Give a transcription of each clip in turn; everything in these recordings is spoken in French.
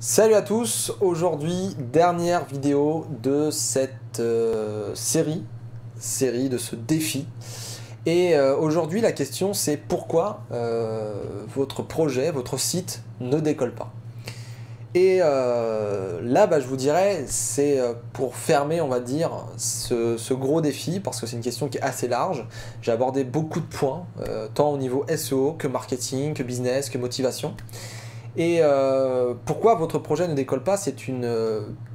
Salut à tous, aujourd'hui dernière vidéo de cette série de ce défi. Et aujourd'hui la question c'est pourquoi votre projet, votre site ne décolle pas. Et là je vous dirais c'est pour fermer on va dire ce gros défi parce que c'est une question qui est assez large. J'ai abordé beaucoup de points, tant au niveau SEO que marketing, que business, que motivation. Et pourquoi votre projet ne décolle pas, c'est une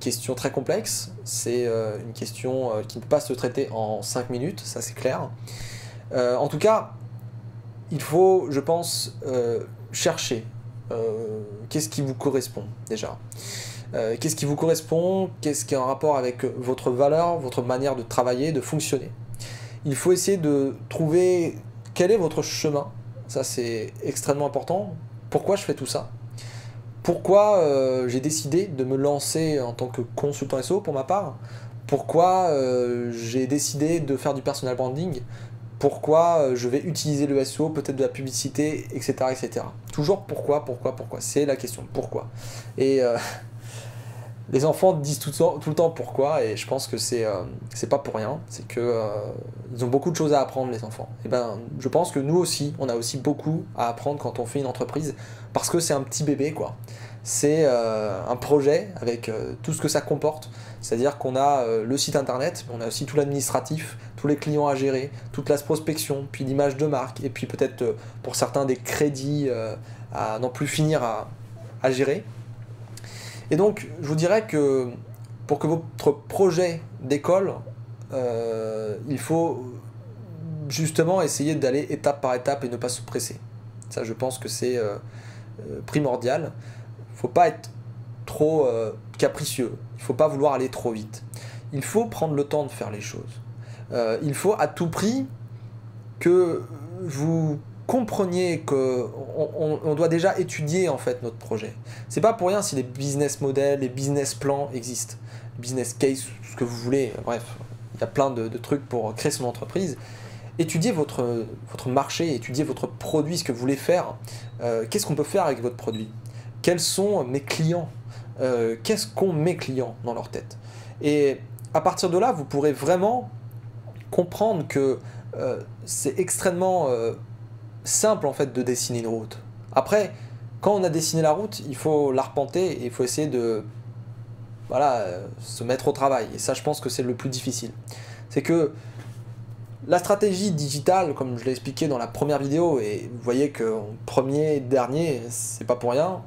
question très complexe, c'est une question qui ne peut pas se traiter en 5 minutes, ça c'est clair. En tout cas, il faut, je pense, chercher qu'est-ce qui vous correspond déjà. Qu'est-ce qui vous correspond, qu'est-ce qui est en rapport avec votre valeur, votre manière de travailler, de fonctionner. Il faut essayer de trouver quel est votre chemin, ça c'est extrêmement important. Pourquoi je fais tout ça ? Pourquoi j'ai décidé de me lancer en tant que consultant SEO pour ma part? Pourquoi j'ai décidé de faire du personal branding? Pourquoi je vais utiliser le SEO, peut-être de la publicité, etc., etc. Toujours pourquoi? C'est la question, pourquoi? Et les enfants disent tout le temps pourquoi, et je pense que c'est pas pour rien, c'est que ils ont beaucoup de choses à apprendre les enfants. Et ben, je pense que nous aussi, on a aussi beaucoup à apprendre quand on fait une entreprise, parce que c'est un petit bébé quoi. C'est un projet avec tout ce que ça comporte, c'est-à-dire qu'on a le site internet, mais on a aussi tout l'administratif, tous les clients à gérer, toute la prospection, puis l'image de marque, et puis peut-être pour certains des crédits à n'en plus finir à gérer. Et donc, je vous dirais que pour que votre projet décolle, il faut justement essayer d'aller étape par étape et ne pas se presser. Ça, je pense que c'est primordial. Il ne faut pas être trop capricieux. Il ne faut pas vouloir aller trop vite. Il faut prendre le temps de faire les choses. Il faut à tout prix que vous compreniez qu'on doit déjà étudier en fait notre projet. C'est pas pour rien si les business models, les business plans existent, business case, ce que vous voulez, bref, il y a plein de trucs pour créer son entreprise. Étudiez votre marché, étudiez votre produit, ce que vous voulez faire. Qu'est-ce qu'on peut faire avec votre produit? Quels sont mes clients? Qu'est-ce qu'ont mes clients dans leur tête? Et à partir de là, vous pourrez vraiment comprendre que c'est extrêmement simple en fait de dessiner une route. Après, quand on a dessiné la route, il faut l'arpenter et il faut essayer de se mettre au travail. Et ça, je pense que c'est le plus difficile. C'est que la stratégie digitale, comme je l'ai expliqué dans la première vidéo, et vous voyez que premier, dernier, c'est pas pour rien,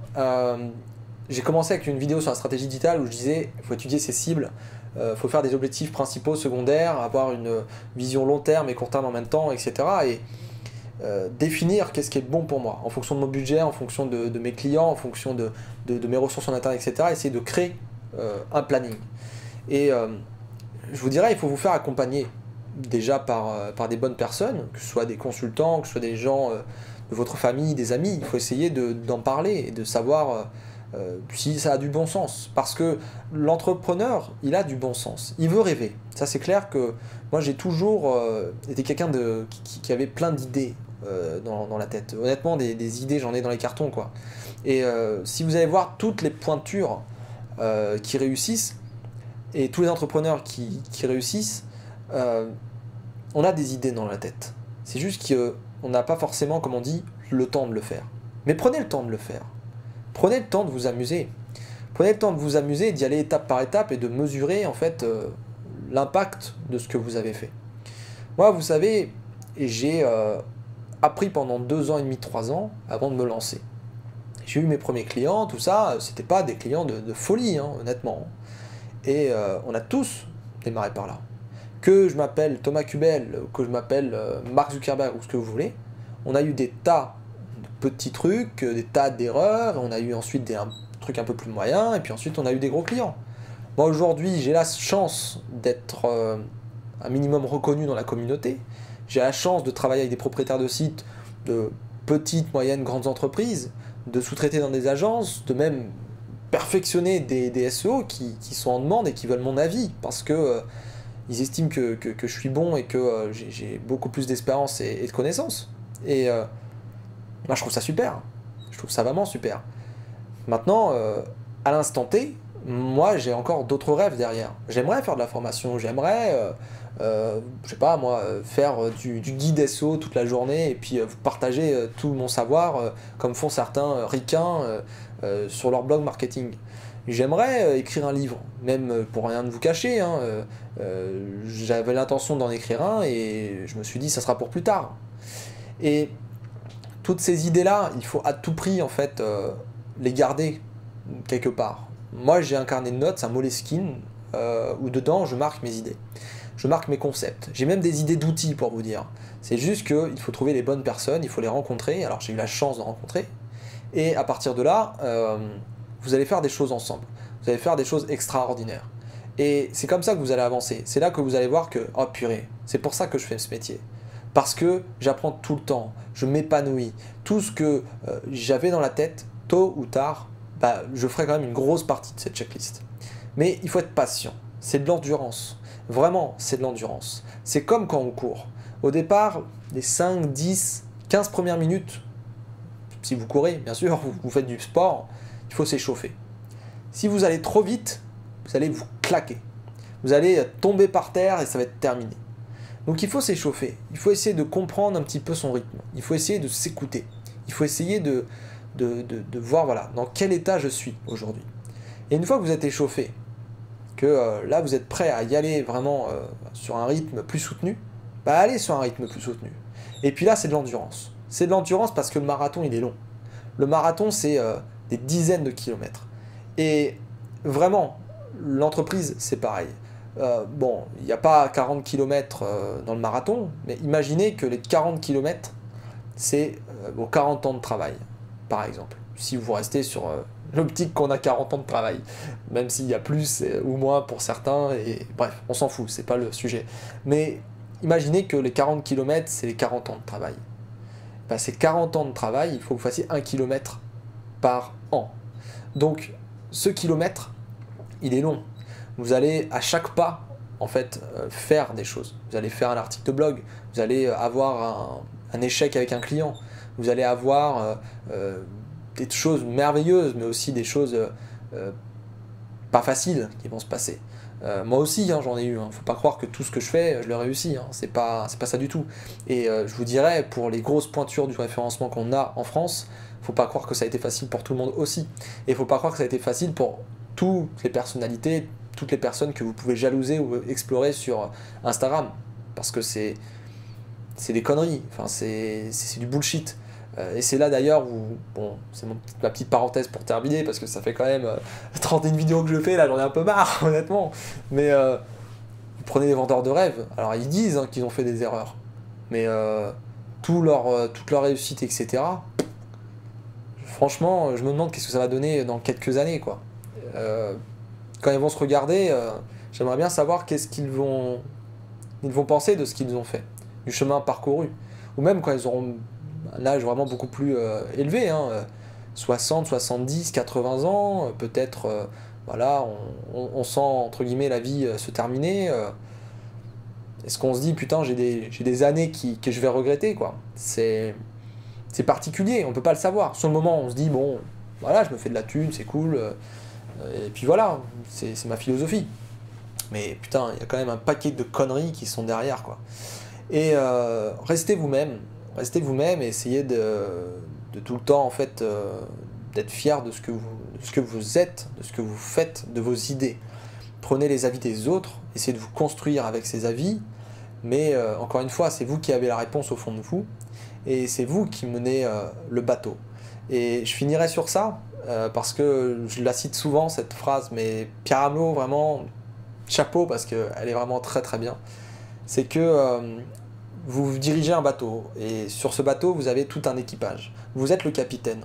j'ai commencé avec une vidéo sur la stratégie digitale où je disais il faut étudier ses cibles, il faut faire des objectifs principaux, secondaires, avoir une vision long terme et court terme en même temps, etc. Et définir qu'est-ce qui est bon pour moi, en fonction de mon budget, en fonction de mes clients, en fonction de mes ressources en interne, etc. Essayer de créer un planning. Et je vous dirais, il faut vous faire accompagner déjà par des bonnes personnes, que ce soit des consultants, que ce soit des gens de votre famille, des amis. Il faut essayer d'en parler et de savoir si ça a du bon sens. Parce que l'entrepreneur, il a du bon sens. Il veut rêver. Ça, c'est clair que moi, j'ai toujours été quelqu'un qui avait plein d'idées dans la tête. Honnêtement, des idées, j'en ai dans les cartons, quoi. Et si vous allez voir toutes les pointures qui réussissent, et tous les entrepreneurs qui réussissent, on a des idées dans la tête. C'est juste qu'on n'a pas forcément, comme on dit, le temps de le faire. Mais prenez le temps de le faire. Prenez le temps de vous amuser. Prenez le temps de vous amuser, d'y aller étape par étape et de mesurer en fait l'impact de ce que vous avez fait. Moi, vous savez, j'ai appris pendant 2 ans et demi, 3 ans avant de me lancer. J'ai eu mes premiers clients, tout ça, c'était pas des clients de folie, hein, honnêtement. Et on a tous démarré par là. Que je m'appelle Thomas Kubel, que je m'appelle Mark Zuckerberg ou ce que vous voulez, on a eu des tas de petits trucs, des tas d'erreurs, on a eu ensuite des trucs un peu plus moyens, et puis ensuite on a eu des gros clients. Moi aujourd'hui j'ai la chance d'être un minimum reconnu dans la communauté, j'ai la chance de travailler avec des propriétaires de sites de petites, moyennes, grandes entreprises, de sous-traiter dans des agences, de même perfectionner des SEO qui sont en demande et qui veulent mon avis, parce que ils estiment que je suis bon et que j'ai beaucoup plus d'expérience et de connaissances. Et moi, je trouve ça super. Je trouve ça vraiment super. Maintenant, à l'instant T, moi j'ai encore d'autres rêves derrière. J'aimerais faire de la formation, j'aimerais, je sais pas moi, faire du guide SEO toute la journée et puis vous partager tout mon savoir comme font certains ricains sur leur blog marketing. J'aimerais écrire un livre, même pour rien de vous cacher, hein, j'avais l'intention d'en écrire un et je me suis dit ça sera pour plus tard. Et toutes ces idées-là, il faut à tout prix en fait les garder quelque part. Moi j'ai un carnet de notes, un Moleskine, où dedans je marque mes idées. Je marque mes concepts. J'ai même des idées d'outils pour vous dire. C'est juste qu'il faut trouver les bonnes personnes, il faut les rencontrer. Alors j'ai eu la chance de rencontrer. Et à partir de là, vous allez faire des choses ensemble. Vous allez faire des choses extraordinaires. Et c'est comme ça que vous allez avancer. C'est là que vous allez voir que, oh purée, c'est pour ça que je fais ce métier. Parce que j'apprends tout le temps, je m'épanouis. Tout ce que j'avais dans la tête, tôt ou tard, bah, je ferai quand même une grosse partie de cette checklist. Mais il faut être patient. C'est de l'endurance. Vraiment, c'est de l'endurance. C'est comme quand on court. Au départ, les 5, 10, 15 premières minutes, si vous courez, bien sûr, vous faites du sport, il faut s'échauffer. Si vous allez trop vite, vous allez vous claquer. Vous allez tomber par terre et ça va être terminé. Donc il faut s'échauffer. Il faut essayer de comprendre un petit peu son rythme. Il faut essayer de s'écouter. Il faut essayer de voir voilà, dans quel état je suis aujourd'hui. Et une fois que vous êtes échauffé, que là vous êtes prêt à y aller vraiment sur un rythme plus soutenu, bah allez sur un rythme plus soutenu. Et puis là c'est de l'endurance. C'est de l'endurance parce que le marathon il est long. Le marathon c'est des dizaines de kilomètres. Et vraiment, l'entreprise c'est pareil. Bon, il n'y a pas 40 km dans le marathon, mais imaginez que les 40 km c'est vos 40 ans de travail, par exemple. Si vous restez sur l'optique qu'on a 40 ans de travail, même s'il y a plus ou moins pour certains, et bref, on s'en fout, c'est pas le sujet. Mais imaginez que les 40 km, c'est les 40 ans de travail. Ben, ces 40 ans de travail, il faut que vous fassiez 1 km par an. Donc, ce kilomètre, il est long. Vous allez à chaque pas, en fait, faire des choses. Vous allez faire un article de blog, vous allez avoir un échec avec un client, vous allez avoir des choses merveilleuses, mais aussi des choses pas faciles qui vont se passer. Moi aussi, hein, j'en ai eu. Hein. Faut pas croire que tout ce que je fais, je le réussis. Hein. C'est pas ça du tout. Et je vous dirais, pour les grosses pointures du référencement qu'on a en France, faut pas croire que ça a été facile pour tout le monde aussi. Et faut pas croire que ça a été facile pour toutes les personnalités, toutes les personnes que vous pouvez jalouser ou explorer sur Instagram. Parce que c'est des conneries. Enfin, c'est du bullshit. Et c'est là d'ailleurs où, bon, c'est ma petite parenthèse pour terminer, parce que ça fait quand même 31 vidéos que je fais, là j'en ai un peu marre, honnêtement. Mais vous prenez des vendeurs de rêves, alors ils disent hein, qu'ils ont fait des erreurs, mais toute leur réussite, etc., franchement, je me demande qu'est-ce que ça va donner dans quelques années, quoi. Quand ils vont se regarder, j'aimerais bien savoir qu'est-ce qu'ils vont penser de ce qu'ils ont fait, du chemin parcouru, ou même quand ils auront un âge vraiment beaucoup plus élevé, hein, 60, 70, 80 ans, peut-être, voilà, on sent, entre guillemets, la vie se terminer. Est-ce qu'on se dit, putain, j'ai des années que je vais regretter, quoi. C'est particulier, on peut pas le savoir. Sur le moment, on se dit, bon, voilà, je me fais de la thune, c'est cool, et puis voilà, c'est ma philosophie. Mais putain, il y a quand même un paquet de conneries qui sont derrière, quoi. Et restez vous-même et essayez de tout le temps en fait d'être fier de ce que vous êtes, de ce que vous faites, de vos idées. Prenez les avis des autres, essayez de vous construire avec ces avis, mais encore une fois, c'est vous qui avez la réponse au fond de vous, et c'est vous qui menez le bateau. Et je finirai sur ça, parce que je la cite souvent cette phrase, mais Pierre Amelot, vraiment, chapeau, parce qu'elle est vraiment très très bien. C'est que vous dirigez un bateau, et sur ce bateau, vous avez tout un équipage. Vous êtes le capitaine.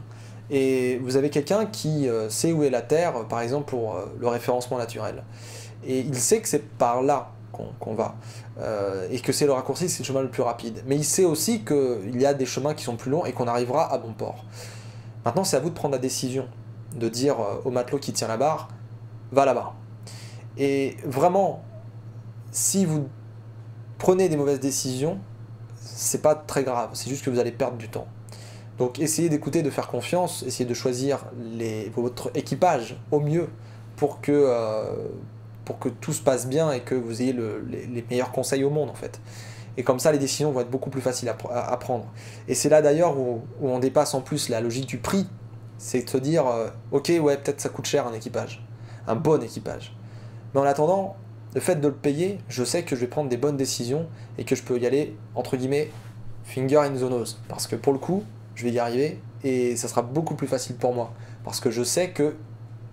Et vous avez quelqu'un qui sait où est la Terre, par exemple pour le référencement naturel. Et il sait que c'est par là qu'on va. Et que c'est le raccourci, c'est le chemin le plus rapide. Mais il sait aussi qu'il y a des chemins qui sont plus longs et qu'on arrivera à bon port. Maintenant, c'est à vous de prendre la décision, de dire au matelot qui tient la barre, va là-bas. Et vraiment, si vous prenez des mauvaises décisions, c'est pas très grave, c'est juste que vous allez perdre du temps. Donc essayez d'écouter, de faire confiance, essayez de choisir votre équipage au mieux pour que tout se passe bien et que vous ayez les meilleurs conseils au monde en fait. Et comme ça, les décisions vont être beaucoup plus faciles à prendre. Et c'est là d'ailleurs où on dépasse en plus la logique du prix. C'est de se dire, ok, ouais, peut-être ça coûte cher un équipage, un bon équipage. Mais en attendant, le fait de le payer, je sais que je vais prendre des bonnes décisions et que je peux y aller, entre guillemets, finger in the nose. Parce que pour le coup, je vais y arriver et ça sera beaucoup plus facile pour moi. Parce que je sais que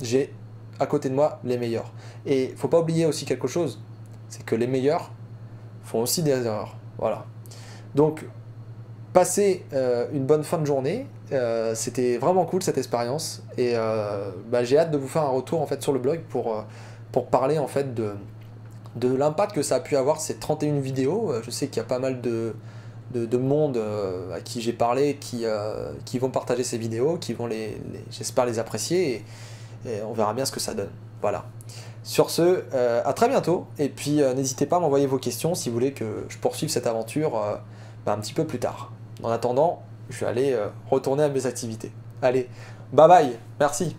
j'ai à côté de moi les meilleurs. Et il ne faut pas oublier aussi quelque chose, c'est que les meilleurs font aussi des erreurs. Voilà. Donc, passez une bonne fin de journée. C'était vraiment cool cette expérience. Et j'ai hâte de vous faire un retour en fait, sur le blog pour parler en fait, de l'impact que ça a pu avoir ces 31 vidéos. Je sais qu'il y a pas mal de monde à qui j'ai parlé qui vont partager ces vidéos, qui vont j'espère les apprécier et on verra bien ce que ça donne. Voilà. Sur ce, à très bientôt et puis n'hésitez pas à m'envoyer vos questions si vous voulez que je poursuive cette aventure un petit peu plus tard. En attendant, je vais aller retourner à mes activités. Allez, bye bye, merci.